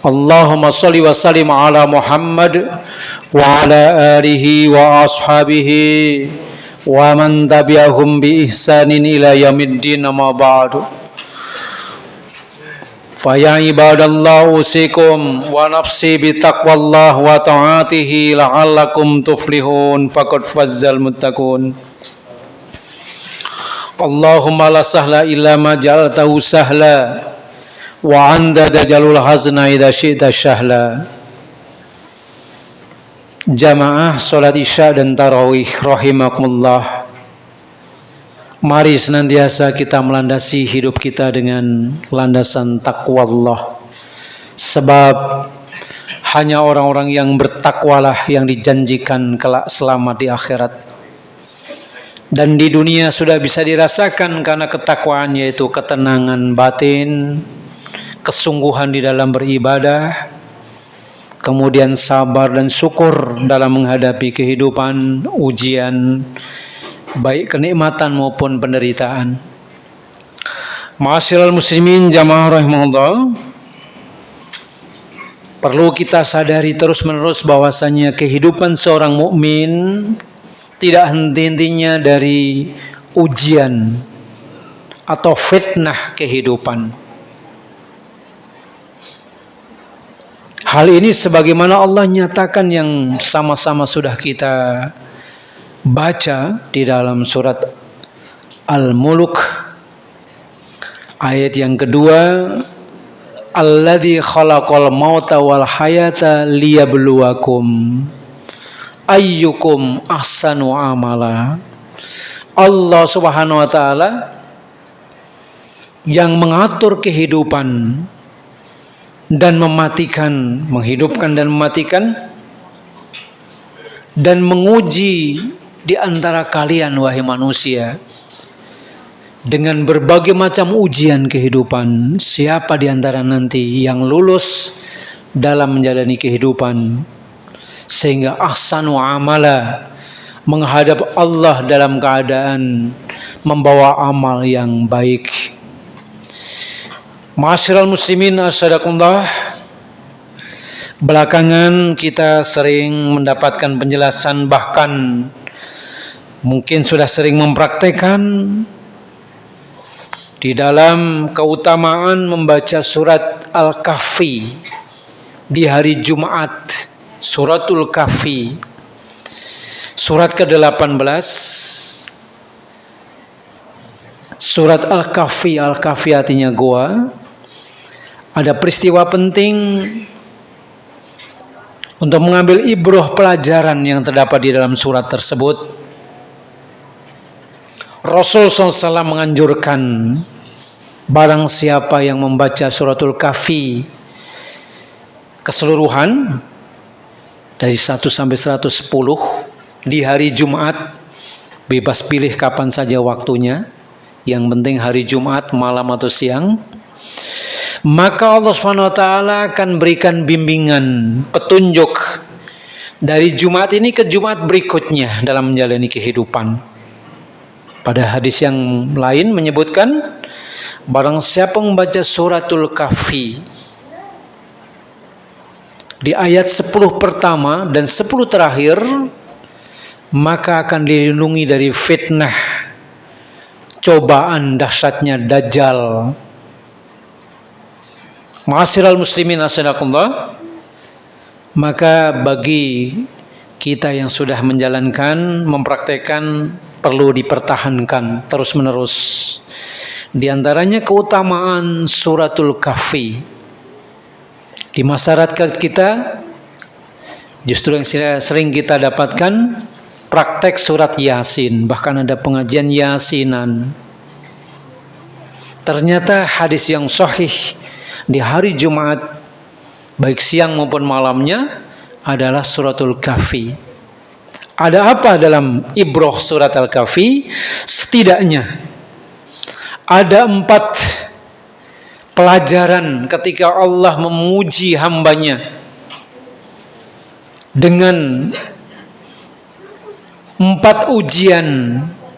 Allahumma salli wa sallim ala Muhammad wa ala alihi wa ashabihi wa man tabi'ahum bi ihsanin ila yaumiddin, amma ba'du. Fa ya ibadallah, usikum wa nafsi bi taqwallah wa ta'atihi la'allakum tuflihun, faqad fazzal muttaqun. Allahumma la sahla illa ma ja'altahu sahla wa anda dajalul hazna idza syi'ta syahla. Jamaah salat isya dan tarawih rahimakumullah. Mari senantiasa kita melandasi hidup kita dengan landasan takwa Allah. Sebab hanya orang-orang yang bertakwalah yang dijanjikan kelak selamat di akhirat. Dan di dunia sudah bisa dirasakan karena ketakwaan, yaitu ketenangan batin, kesungguhan di dalam beribadah, kemudian sabar dan syukur dalam menghadapi kehidupan, ujian, baik kenikmatan maupun penderitaan. Ma'asyiral muslimin jamaah rahimahullah, perlu kita sadari terus-menerus bahwasanya kehidupan seorang mukmin tidak henti-hentinya dari ujian atau fitnah kehidupan. Hal ini sebagaimana Allah nyatakan yang sama-sama sudah kita baca di dalam surat Al-Mulk ayat yang kedua, alladzi khalaqal mauta wal hayata liyabluwakum ayyukum ahsanu amala. Allah Subhanahu wa taala yang mengatur kehidupan dan mematikan, menghidupkan dan mematikan, dan menguji di antara kalian wahai manusia dengan berbagai macam ujian kehidupan. Siapa di antara nanti yang lulus dalam menjalani kehidupan sehingga ahsanu amala, menghadap Allah dalam keadaan membawa amal yang baik. Ma'asyiral muslimin asyhadakumullah, belakangan kita sering mendapatkan penjelasan, bahkan mungkin sudah sering mempraktekkan di dalam keutamaan membaca surat Al-Kahfi di hari Jumat, suratul Kahfi, surat ke-18. Surat Al-Kahfi, Al-Kahfi artinya goa. Ada peristiwa penting untuk mengambil ibrah pelajaran yang terdapat di dalam surat tersebut. Rasul SAW menganjurkan barang siapa yang membaca suratul Kahfi keseluruhan dari 1 sampai 110 di hari Jumat, bebas pilih kapan saja waktunya, yang penting hari Jumat malam atau siang, maka Allah SWT akan berikan bimbingan, petunjuk dari Jumat ini ke Jumat berikutnya dalam menjalani kehidupan. Pada hadis yang lain menyebutkan, barang siapa membaca suratul Kahfi di ayat 10 pertama dan 10 terakhir, maka akan dilindungi dari fitnah, cobaan dahsyatnya Dajjal. Ma'asyiral muslimin asyhadakumullah, maka bagi kita yang sudah menjalankan, mempraktekkan, perlu dipertahankan terus-menerus. Di antaranya keutamaan suratul Kahfi. Di masyarakat kita justru yang sering kita dapatkan praktek surat Yasin, bahkan ada pengajian Yasinan. Ternyata hadis yang sahih di hari Jumat, baik siang maupun malamnya, adalah suratul Kahfi. Ada apa dalam ibrah surat Al-Kahfi? Setidaknya ada 4 pelajaran ketika Allah memuji hambanya dengan 4 ujian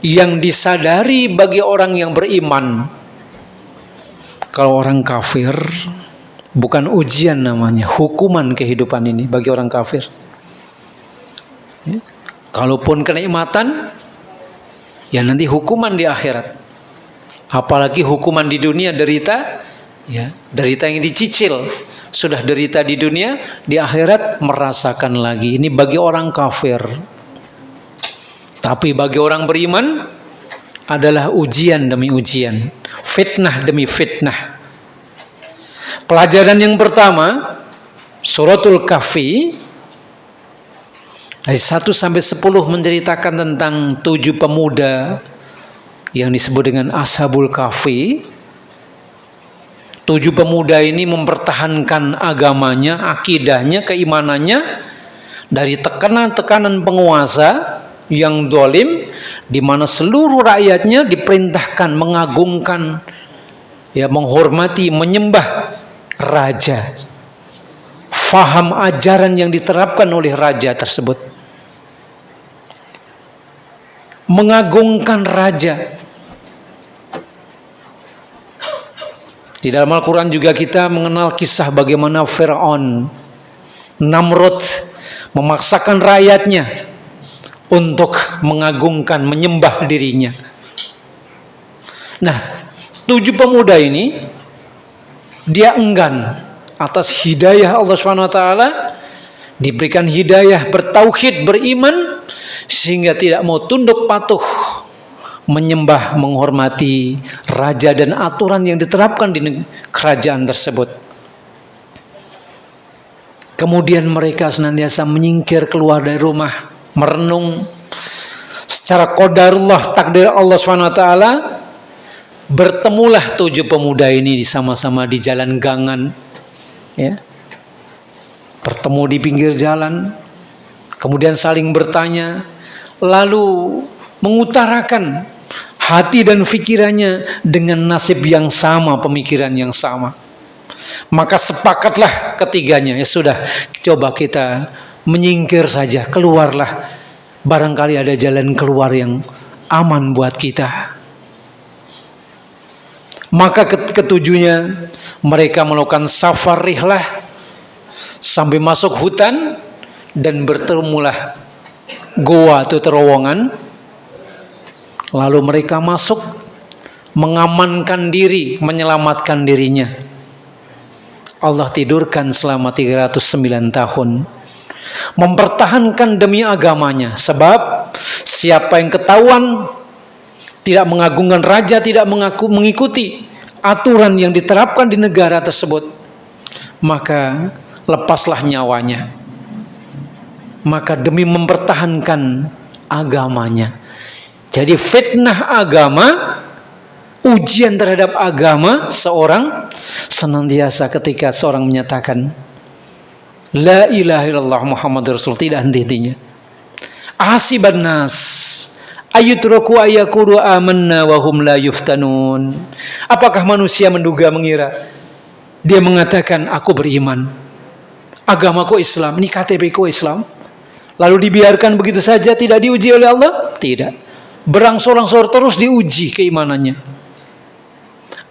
yang disadari bagi orang yang beriman. Kalau orang kafir Bukan ujian namanya, hukuman kehidupan ini bagi orang kafir. Ya. Kalaupun kenikmatan, ya nanti hukuman di akhirat. Apalagi hukuman di dunia derita, ya derita yang dicicil. Sudah derita di dunia, di akhirat merasakan lagi. Ini bagi orang kafir. Tapi bagi orang beriman adalah ujian demi ujian, fitnah demi fitnah. Pelajaran yang pertama, suratul Kahfi dari 1 sampai 10 menceritakan tentang 7 pemuda yang disebut dengan Ashabul Kahfi. 7 pemuda ini mempertahankan agamanya, akidahnya, keimanannya dari tekanan-tekanan penguasa yang zalim, di mana seluruh rakyatnya diperintahkan mengagungkan, ya menghormati, menyembah raja. Faham ajaran yang diterapkan oleh raja tersebut, mengagungkan raja. Di dalam Al-Quran juga kita mengenal kisah bagaimana Fir'aun, Namrud memaksakan rakyatnya untuk mengagungkan, menyembah dirinya. Nah, 7 pemuda ini dia enggan atas hidayah Allah SWT, diberikan hidayah bertauhid, beriman, sehingga tidak mau tunduk patuh menyembah, menghormati raja dan aturan yang diterapkan di kerajaan tersebut. Kemudian mereka senantiasa menyingkir keluar dari rumah, merenung secara qadarullah, takdir Allah SWT. Bertemulah 7 pemuda ini sama-sama di jalan gangan, ya. Bertemu di pinggir jalan, kemudian saling bertanya, lalu mengutarakan hati dan pikirannya dengan nasib yang sama, pemikiran yang sama. Maka sepakatlah ketiganya, ya sudah, coba kita menyingkir saja, keluarlah, barangkali ada jalan keluar yang aman buat kita. Maka ketujuhnya mereka melakukan safar rihlah sampai masuk hutan, dan bertemulah goa atau terowongan. Lalu mereka masuk, mengamankan diri, menyelamatkan dirinya. Allah tidurkan selama 309 tahun, mempertahankan demi agamanya. Sebab siapa yang ketahuan tidak mengagungkan raja, tidak mengikuti aturan yang diterapkan di negara tersebut, maka lepaslah nyawanya. Maka demi mempertahankan agamanya. Jadi fitnah agama, ujian terhadap agama seorang, senantiasa ketika seorang menyatakan La ilaha illallah Muhammadur Rasul, tidak henti-hentinya. Hasiban nas ayutraku ayakulu amanna wa hum la yuftanun. Apakah manusia mengira dia mengatakan aku beriman, agamaku Islam, ini KTP-ku Islam, lalu dibiarkan begitu saja, tidak diuji oleh Allah? Tidak. Berangsur-angsur terus diuji keimanannya.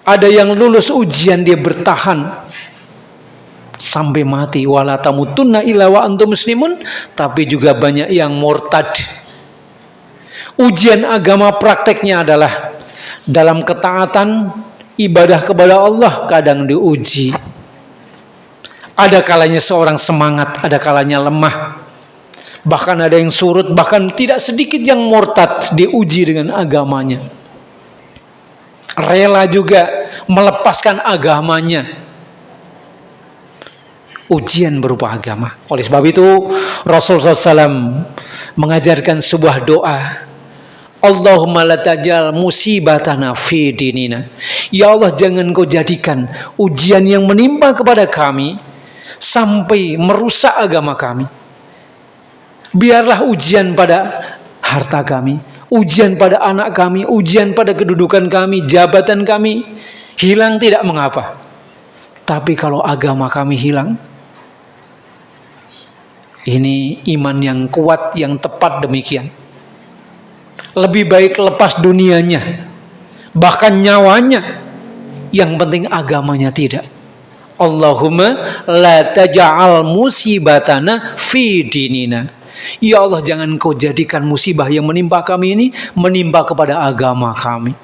Ada yang lulus ujian, dia bertahan sampai mati, wala tamutunna illa wa antum muslimun. Tapi juga banyak yang murtad. Ujian agama prakteknya adalah dalam ketaatan ibadah kepada Allah kadang diuji. Ada kalanya seorang semangat, ada kalanya lemah. Bahkan ada yang surut, bahkan tidak sedikit yang murtad diuji dengan agamanya. Rela juga melepaskan agamanya. Ujian berupa agama. Oleh sebab itu Rasulullah SAW mengajarkan sebuah doa. Allahumma la tajal musibatana fi dinina. Ya Allah, jangan kau jadikan ujian yang menimpa kepada kami sampai merusak agama kami. Biarlah ujian pada harta kami, ujian pada anak kami, ujian pada kedudukan kami, jabatan kami hilang, tidak mengapa. Tapi kalau agama kami hilang, ini iman yang kuat, yang tepat demikian. Lebih baik lepas dunianya, bahkan nyawanya, yang penting agamanya tidak. Allahumma la taj'al musibatana fi dinina. Ya Allah, jangan kau jadikan musibah yang menimpa kami ini menimpa kepada agama kami.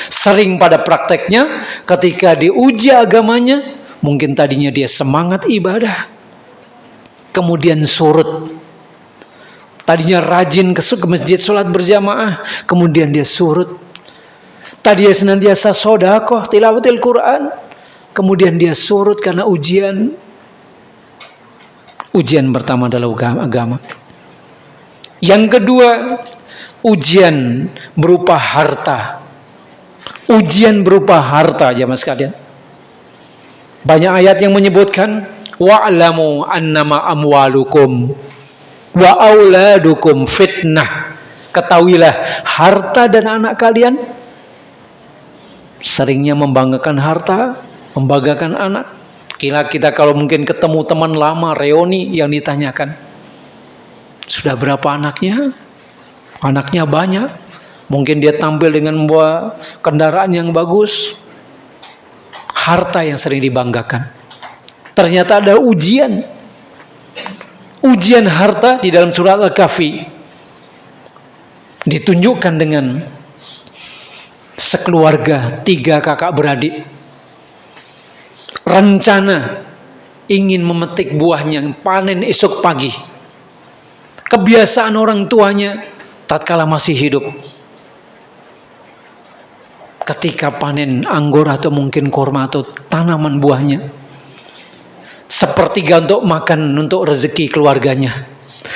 Sering pada prakteknya ketika diuji agamanya, mungkin tadinya dia semangat ibadah, kemudian surut. Tadinya rajin ke masjid sholat berjamaah, kemudian dia surut. Tadinya senantiasa sedekah, tilawatil Quran, kemudian dia surut karena ujian. Ujian pertama adalah agama. Yang kedua, ujian berupa harta. Ujian berupa harta, jemaah sekalian. Banyak ayat yang menyebutkan wa'lamu annama amwalukum wa auladukum fitnah. Ketahuilah, harta dan anak kalian, seringnya membanggakan harta, membanggakan anak. Kita kalau mungkin ketemu teman lama reuni yang ditanyakan, sudah berapa anaknya? Anaknya banyak. Mungkin dia tampil dengan membawa kendaraan yang bagus. Harta yang sering dibanggakan. Ternyata ada ujian. Ujian harta di dalam surat Al-Kahfi ditunjukkan dengan sekeluarga 3 kakak beradik. Rencana ingin memetik buahnya, panen esok pagi. Kebiasaan orang tuanya tatkala masih hidup, ketika panen anggur atau mungkin kurma atau tanaman buahnya, sepertiga untuk makan, untuk rezeki keluarganya,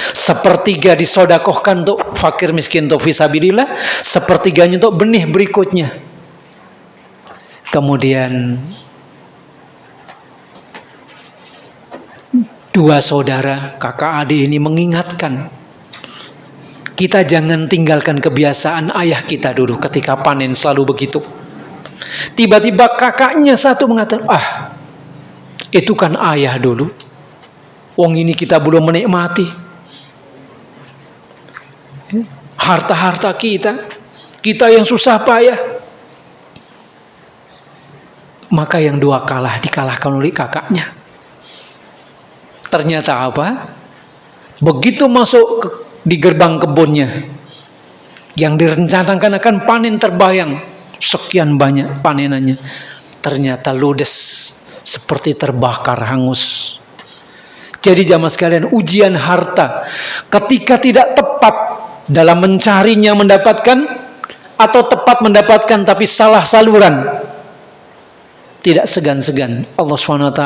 sepertiga disodakohkan untuk fakir miskin, untuk fisabilillah, sepertiganya untuk benih berikutnya. Kemudian 2 saudara kakak adik ini mengingatkan, kita jangan tinggalkan kebiasaan ayah kita dulu ketika panen selalu begitu. Tiba-tiba kakaknya satu mengatakan, itu kan ayah dulu, wong ini kita belum menikmati harta-harta kita yang susah payah. Maka yang 2 kalah, dikalahkan oleh kakaknya. Ternyata apa? Begitu masuk di gerbang kebunnya yang direncanakan akan panen, terbayang sekian banyak panenannya, ternyata ludes seperti terbakar hangus. Jadi jamaah sekalian, ujian harta ketika tidak tepat dalam mencarinya mendapatkan, atau tepat mendapatkan tapi salah saluran, tidak segan-segan Allah SWT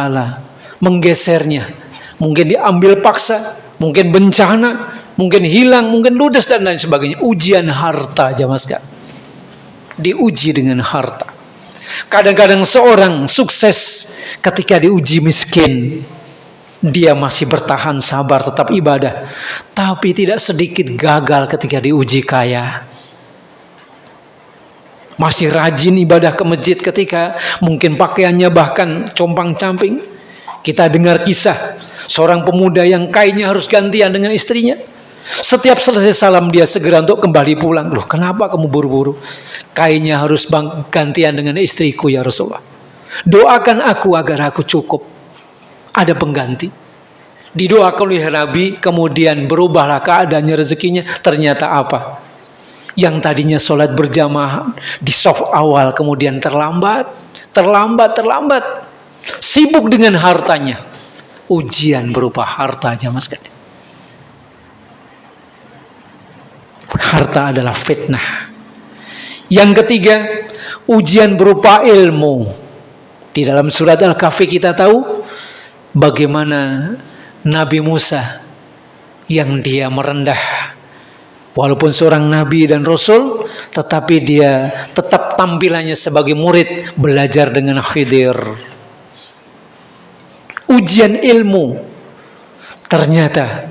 menggesernya. Mungkin diambil paksa, mungkin bencana, mungkin hilang, mungkin ludes dan lain sebagainya. Ujian harta, jamaah sekalian. Diuji dengan harta. Kadang-kadang seorang sukses ketika diuji miskin, dia masih bertahan sabar, tetap ibadah. Tapi tidak sedikit gagal ketika diuji kaya. Masih rajin ibadah ke masjid ketika mungkin pakaiannya bahkan compang-camping. Kita dengar kisah seorang pemuda yang kayaknya harus gantian dengan istrinya. Setiap selesai salam dia segera untuk kembali pulang. Loh, kenapa kamu buru-buru? Kayaknya harus gantian dengan istriku ya Rasulullah. Doakan aku agar aku cukup. Ada pengganti. Didoakan oleh Nabi, kemudian berubahlah keadaannya, rezekinya. Ternyata apa? Yang tadinya sholat berjamaah di shaf awal, kemudian terlambat. Sibuk dengan hartanya. Ujian berupa harta, jamaah sekalian. Harta adalah fitnah. Yang ketiga, ujian berupa ilmu. Di dalam surat Al-Kahfi kita tahu bagaimana Nabi Musa yang dia merendah. Walaupun seorang nabi dan rasul, tetapi dia tetap tampilannya sebagai murid, belajar dengan Khidir. Ujian ilmu. Ternyata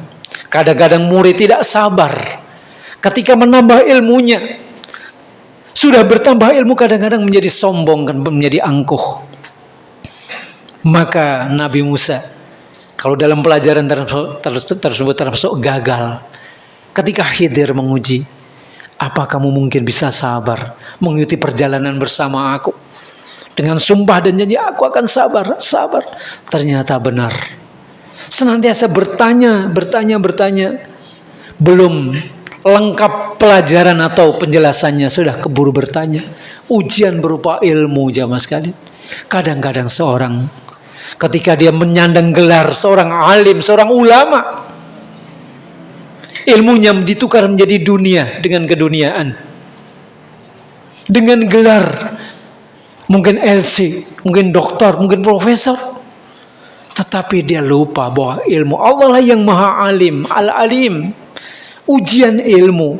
kadang-kadang murid tidak sabar ketika menambah ilmunya. Sudah bertambah ilmu, kadang-kadang menjadi sombong, menjadi angkuh. Maka Nabi Musa, kalau dalam pelajaran tersebut termasuk gagal. Ketika Khidir menguji, apa kamu mungkin bisa sabar mengikuti perjalanan bersama aku? Dengan sumpah dan janji, aku akan sabar, sabar. Ternyata benar. Senantiasa bertanya. Belum lengkap pelajaran atau penjelasannya, sudah keburu bertanya. Ujian berupa ilmu, jamaah sekalian. Kadang-kadang seorang, ketika dia menyandang gelar seorang alim, seorang ulama, ilmunya ditukar menjadi dunia dengan keduniaan. Dengan gelar, mungkin LC, mungkin doktor, mungkin profesor, tetapi dia lupa bahwa ilmu Allah lah yang maha alim, al-alim. Ujian ilmu.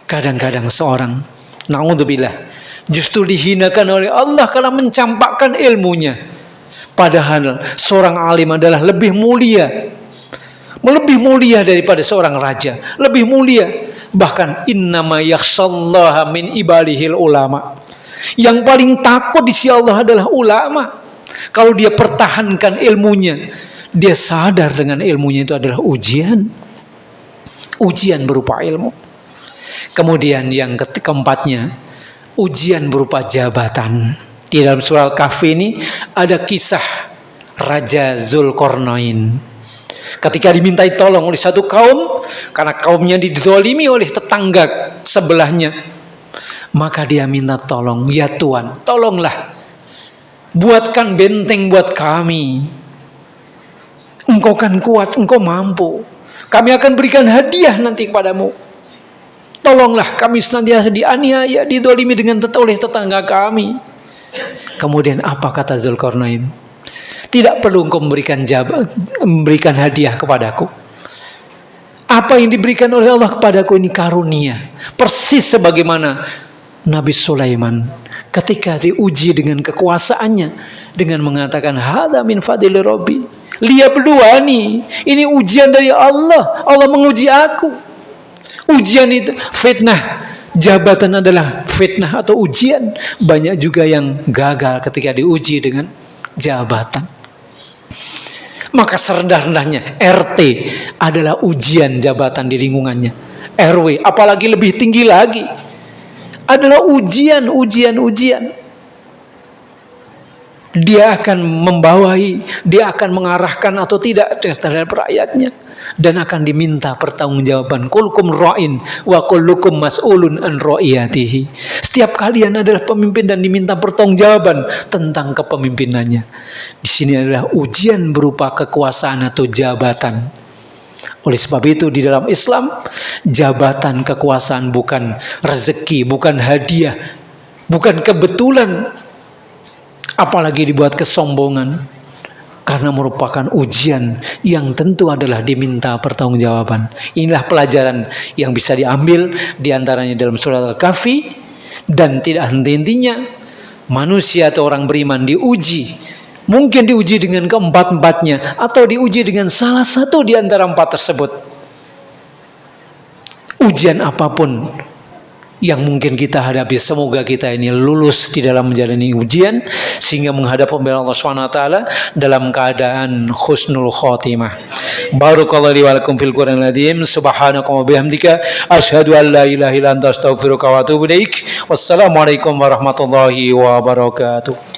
Kadang-kadang seorang, na'udzubillah, justru dihinakan oleh Allah karena mencampakkan ilmunya. Padahal seorang alim adalah lebih mulia daripada seorang raja, lebih mulia. Bahkan innama yakhshallaha min ibadihil ulama. Yang paling takut di sisi Allah adalah ulama. Kalau dia pertahankan ilmunya, dia sadar dengan ilmunya itu adalah ujian berupa ilmu. Kemudian yang keempatnya, ujian berupa jabatan. Di dalam surah Al-Kahfi ini ada kisah Raja Zulkarnain. Ketika dimintai tolong oleh satu kaum, karena kaumnya dizalimi oleh tetangga sebelahnya, maka dia minta tolong, ya Tuhan, tolonglah, buatkan benteng buat kami. Engkau kan kuat, engkau mampu. Kami akan berikan hadiah nanti kepadamu. Tolonglah, kami senantiasa dianiaya, dizalimi oleh tetangga kami. Kemudian apa kata Zulkarnain? Tidak perlu engkau memberikan hadiah kepadaku. Apa yang diberikan oleh Allah kepadaku ini karunia. Persis sebagaimana Nabi Sulaiman ketika diuji dengan kekuasaannya, dengan mengatakan hadza min fadli rabbi. Lihat berdua nih, ini ujian dari Allah. Allah menguji aku. Ujian itu fitnah. Jabatan adalah fitnah atau ujian. Banyak juga yang gagal ketika diuji dengan jabatan. Maka serendah-rendahnya RT adalah ujian jabatan di lingkungannya. RW, apalagi lebih tinggi lagi, adalah ujian. Dia akan membawahi, dia akan mengarahkan atau tidak terhadap rakyatnya, dan akan diminta pertanggungjawaban. Kullukum ra'in wa kullukum mas'ulun an ra'iyatihi. Setiap kalian adalah pemimpin dan diminta pertanggungjawaban tentang kepemimpinannya. Di sini adalah ujian berupa kekuasaan atau jabatan. Oleh sebab itu di dalam Islam, jabatan kekuasaan bukan rezeki, bukan hadiah, bukan kebetulan, apalagi dibuat kesombongan, karena merupakan ujian yang tentu adalah diminta pertanggungjawaban. Inilah pelajaran yang bisa diambil diantaranya dalam surat Al-Kahfi. Dan tidak henti-hentinya manusia atau orang beriman diuji. Mungkin diuji dengan keempat-empatnya, atau diuji dengan salah satu di antara empat tersebut. Ujian apapun yang mungkin kita hadapi, semoga kita ini lulus di dalam menjalani ujian sehingga menghadap pembela Allah SWT dalam keadaan husnul khotimah. Barakallahu li wa lakum fil Qur'anil azim. Subhanaka wa bihamdika asyhadu an la ilaha illa anta astaghfiruka wa atubu ilaik. Wassalamualaikum warahmatullahi wabarakatuh.